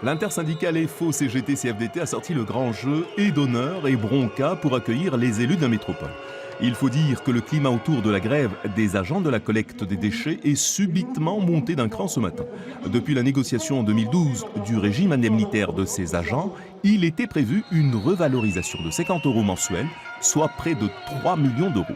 L'intersyndicale FO-CGT-CFDT a sorti le grand jeu et d'honneur et bronca pour accueillir les élus de la métropole. Il faut dire que le climat autour de la grève des agents de la collecte des déchets est subitement monté d'un cran ce matin. Depuis la négociation en 2012 du régime indemnitaire de ces agents, il était prévu une revalorisation de 50 € mensuels, soit près de 3 millions d'euros.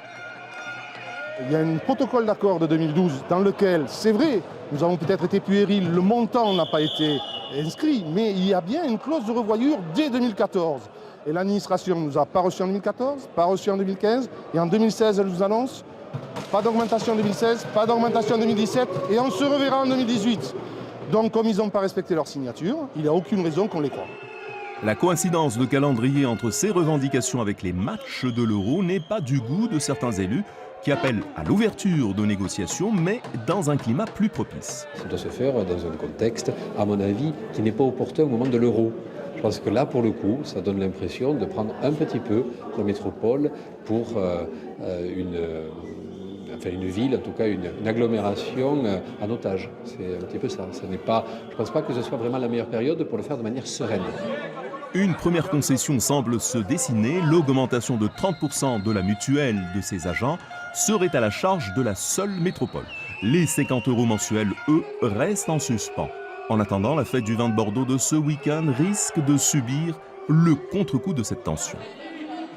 Il y a un protocole d'accord de 2012 dans lequel, c'est vrai, nous avons peut-être été puérils, le montant n'a pas été inscrit, mais il y a bien une clause de revoyure dès 2014. Et l'administration ne nous a pas reçus en 2014, pas reçus en 2015, et en 2016, elle nous annonce pas d'augmentation en 2016, pas d'augmentation en 2017, et on se reverra en 2018. Donc, comme ils n'ont pas respecté leur signature, il n'y a aucune raison qu'on les croie. La coïncidence de calendrier entre ces revendications avec les matchs de l'Euro n'est pas du goût de certains élus qui appellent à l'ouverture de négociations, mais dans un climat plus propice. Ça doit se faire dans un contexte, à mon avis, qui n'est pas opportun au moment de l'Euro. Je pense que là, pour le coup, ça donne l'impression de prendre un petit peu la métropole pour une ville, en tout cas une agglomération en otage. C'est un petit peu ça. Je ne pense pas que ce soit vraiment la meilleure période pour le faire de manière sereine. Une première concession semble se dessiner, l'augmentation de 30% de la mutuelle de ces agents serait à la charge de la seule métropole. Les 50 € mensuels, eux, restent en suspens. En attendant, la fête du vin de Bordeaux de ce week-end risque de subir le contre-coup de cette tension.